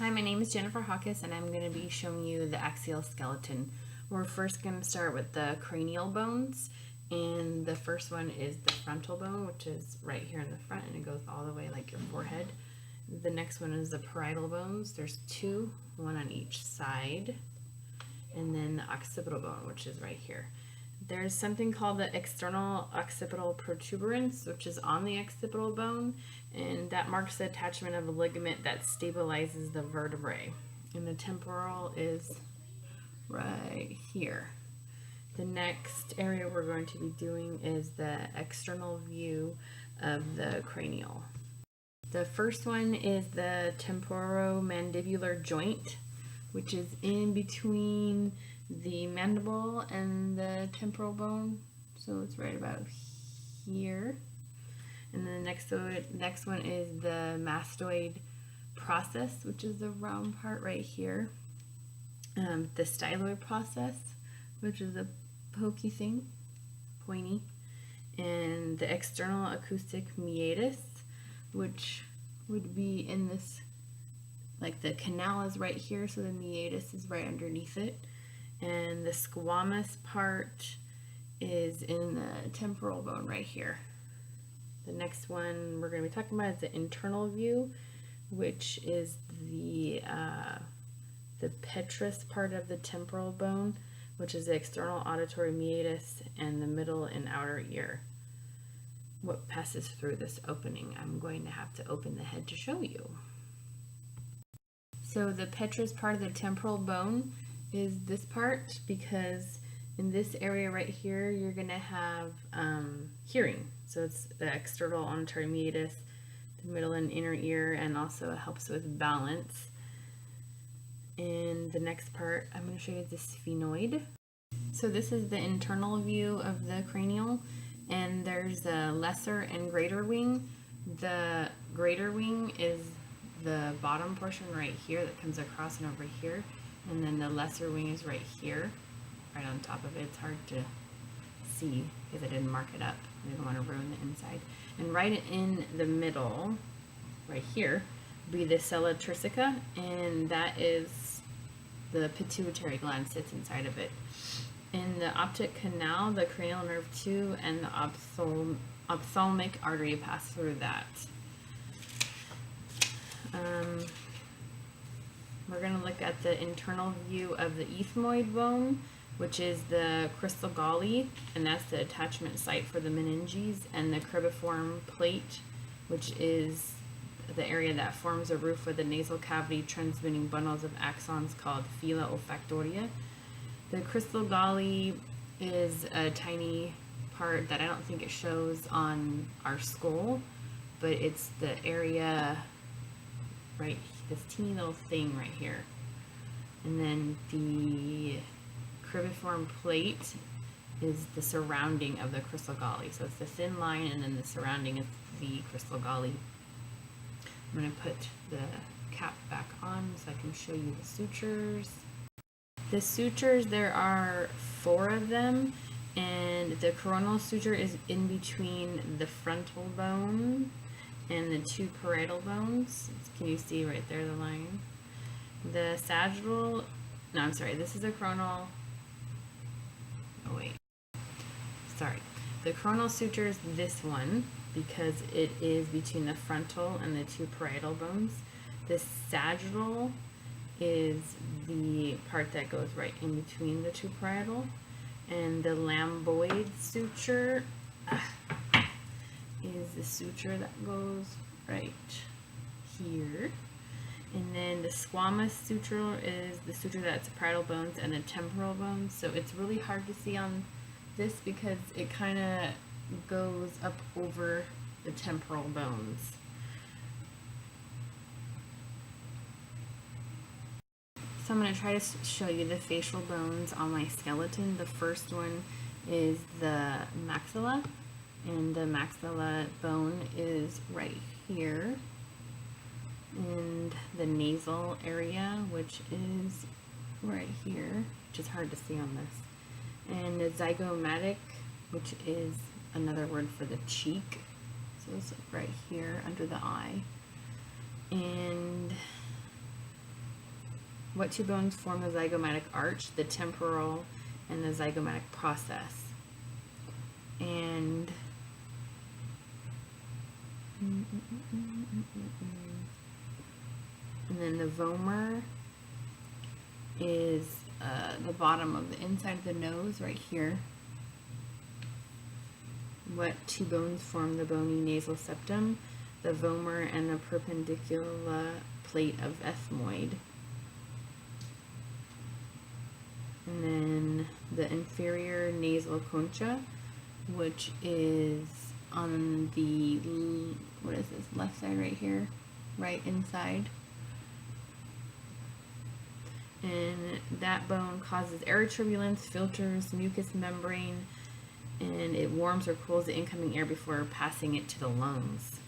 Hi, my name is Jennifer Hawkes and I'm going to be showing you the axial skeleton. We're first going to start with the cranial bones, and the first one is the frontal bone, which is right here in the front, and it goes all the way like your forehead. The next one is the parietal bones. There's two, one on each side, and then the occipital bone, which is right here. There's something called the external occipital protuberance, which is on the occipital bone, and that marks the attachment of a ligament that stabilizes the vertebrae. And the temporal is right here. The next area we're going to be doing is the external view of the cranial. The first one is the temporomandibular joint, which is in between the mandible and the temporal bone, so it's right about here. And then the next one is the mastoid process, which is the round part right here. The styloid process, which is the pokey thing, pointy, and the external acoustic meatus, which would be in this, like the canal is right here, so the meatus is right underneath it. And the squamous part is in the temporal bone right here. The next one we're going to be talking about is the internal view, which is the petrous part of the temporal bone, which is the external auditory meatus and the middle and outer ear. What passes through this opening? I'm going to have to open the head to show you. So the petrous part of the temporal bone is this part, because in this area right here you're going to have hearing. So it's the external auditory meatus, the middle and inner ear, and also it helps with balance. And the next part I'm going to show you is the sphenoid. So this is the internal view of the cranial, and there's a lesser and greater wing. The greater wing is the bottom portion right here that comes across and over here, and then the lesser wing is right here, right on top of it. It's hard to see because I didn't mark it up. I didn't want to ruin the inside. And right in the middle, right here, would be the sella turcica, and that is the pituitary gland sits inside of it. In the optic canal, the cranial nerve 2 and the ophthalmic artery pass through that. We're going to look at the internal view of the ethmoid bone, which is the crystal galli, and that's the attachment site for the meninges, and the cribriform plate, which is the area that forms a roof with the nasal cavity transmitting bundles of axons called fila olfactoria. The crystal galli is a tiny part that I don't think it shows on our skull, but it's the area right, this teeny little thing right here. And then the cribriform plate is the surrounding of the crystal galli. So it's the thin line, and then the surrounding is the crystal galli. I'm going to put the cap back on so I can show you the sutures. The sutures, there are 4 of them, and the coronal suture is in between the frontal bone and the 2 parietal bones. Can you see right there the line? The sagittal, no, I'm sorry, this is the coronal, oh wait, sorry. The coronal suture is this one because it is between the frontal and the 2 parietal bones. The sagittal is the part that goes right in between the 2 parietal, and the lambdoid suture is the suture that goes right here. And then the squamous suture is the suture that's parietal bones and the temporal bones. So it's really hard to see on this because it kind of goes up over the temporal bones. So I'm going to try to show you the facial bones on my skeleton. The first one is the maxilla, and the maxilla bone is right here. And the nasal area, which is right here, which is hard to see on this. And the zygomatic, which is another word for the cheek. So it's right here under the eye. And What two bones form the zygomatic arch? The temporal and the zygomatic process. And then the vomer is the bottom of the inside of the nose right here. What two bones form the bony nasal septum? The vomer and the perpendicular plate of ethmoid. And then the inferior nasal concha, which is on the, what is this, left side right here, right inside. And that bone causes air turbulence, filters mucous membrane, and it warms or cools the incoming air before passing it to the lungs.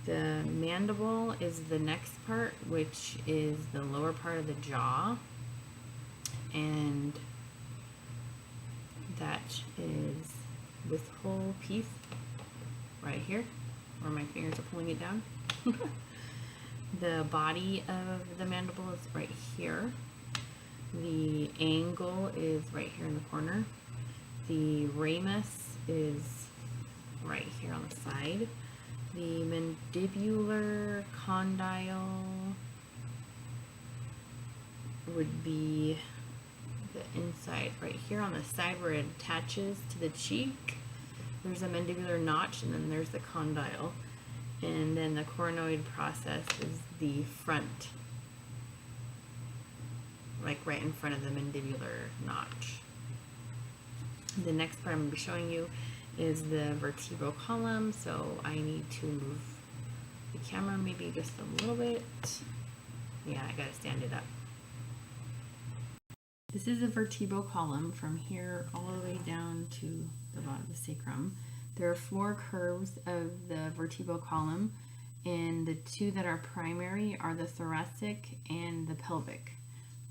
The mandible is the next part, which is the lower part of the jaw, and that is this whole piece right here, where my fingers are pulling it down. The body of the mandible is right here. The angle is right here in the corner. The ramus is right here on the side. The mandibular condyle would be the inside right here on the side where it attaches to the cheek. There's a mandibular notch, and then there's the condyle. And then the coronoid process is the front, like right in front of the mandibular notch. The next part I'm going to be showing you is the vertebral column, so I need to move the camera maybe just a little bit. Yeah, I gotta stand it up. This is a vertebral column from here all the way down to the bottom of the sacrum. There are 4 curves of the vertebral column, and the 2 that are primary are the thoracic and the pelvic.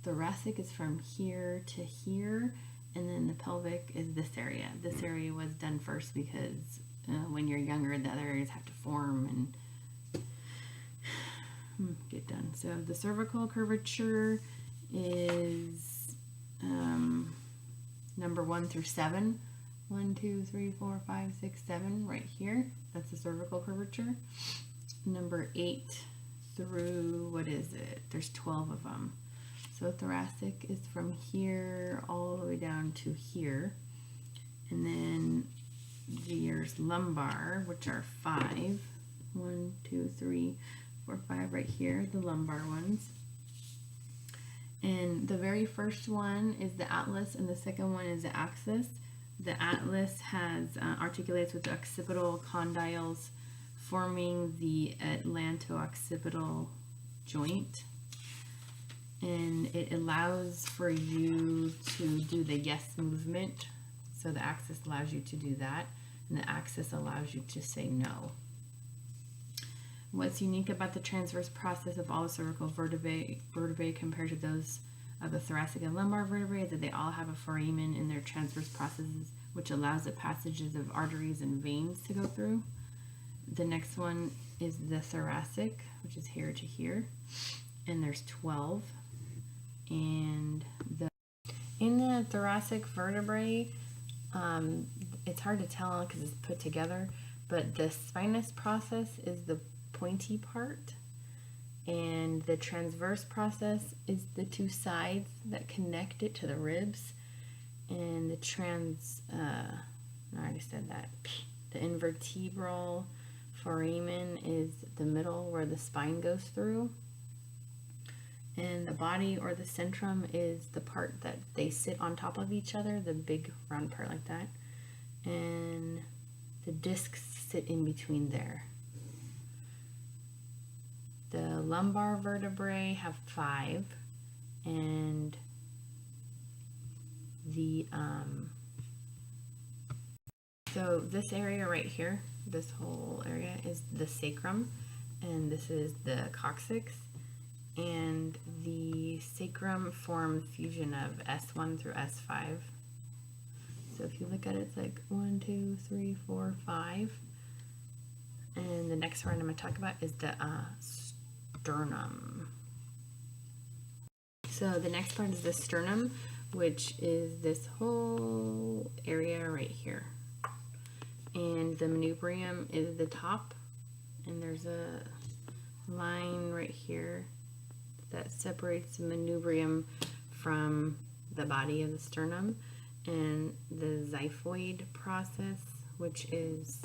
Thoracic is from here to here, and then the pelvic is this area. This area was done first because when you're younger, the other areas have to form and get done. So the cervical curvature is number 1 through 7. 1, 2, 3, 4, 5, 6, 7 right here. That's the cervical curvature. Number 8 through, what is it? There's 12 of them. So thoracic is from here all the way down to here. And then there's lumbar, which are 5. 1, 2, 3, 4, 5 right here, the lumbar ones. And the very first one is the atlas, and the second one is the axis. The atlas has articulates with the occipital condyles, forming the atlanto-occipital joint, and it allows for you to do the yes movement. So the axis allows you to do that, and the axis allows you to say no. What's unique about the transverse process of all the cervical vertebrae compared to those of the thoracic and lumbar vertebrae is that they all have a foramen in their transverse processes, which allows the passages of arteries and veins to go through. The next one is the thoracic, which is here to here, and there's 12. And in the thoracic vertebrae, it's hard to tell because it's put together, but the spinous process is the pointy part, and the transverse process is the 2 sides that connect it to the ribs, and the I already said that. The invertebral foramen is the middle where the spine goes through, and the body or the centrum is the part that they sit on top of each other, the big round part like that, and the discs sit in between there. The lumbar vertebrae have 5, and the so this area right here, this whole area is the sacrum, and this is the coccyx, and the sacrum formed fusion of S1 through S5. So if you look at it, it's like 1, 2, 3, 4, 5. And the next one I'm going to talk about is the sternum. So the next part is the sternum, which is this whole area right here. And the manubrium is the top, and there's a line right here that separates the manubrium from the body of the sternum, and the xiphoid process, which is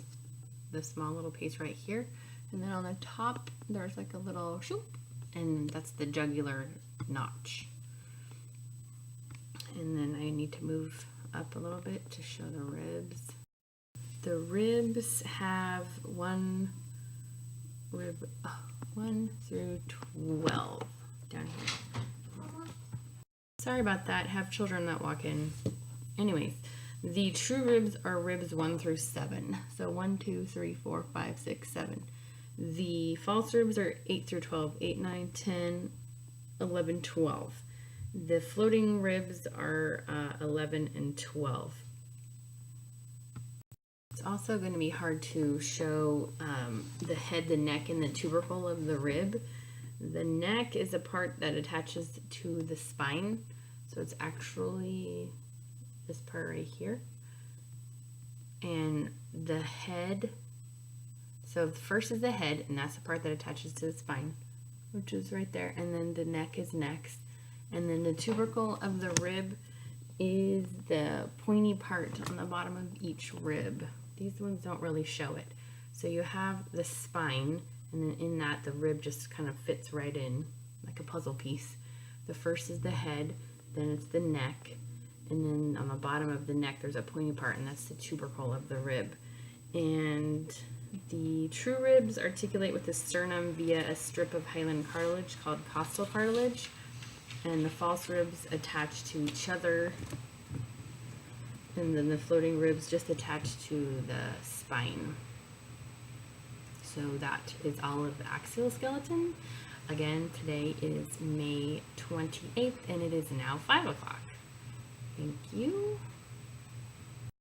the small little piece right here. And then on the top, there's like a little shoop, and that's the jugular notch. And then I need to move up a little bit to show the ribs. The ribs have 1 through 12 down here. Sorry about that. Have children that walk in. Anyways, the true ribs are ribs 1 through 7. So 1, 2, 3, 4, 5, 6, 7. The false ribs are 8 through 12. 8, 9, 10, 11, 12. The floating ribs are 11 and 12. It's also going to be hard to show the head, the neck, and the tubercle of the rib. The neck is a part that attaches to the spine, so it's actually this part right here. And the head, so the first is the head, and that's the part that attaches to the spine, which is right there. And then the neck is next. And then the tubercle of the rib is the pointy part on the bottom of each rib. These ones don't really show it. So you have the spine, and then in that the rib just kind of fits right in like a puzzle piece. The first is the head, then it's the neck, and then on the bottom of the neck there's a pointy part, and that's the tubercle of the rib. And the true ribs articulate with the sternum via a strip of hyaline cartilage called costal cartilage, and the false ribs attach to each other, and then the floating ribs just attach to the spine. So that is all of the axial skeleton. Again, today is May 28th, and it is now 5 o'clock. Thank you.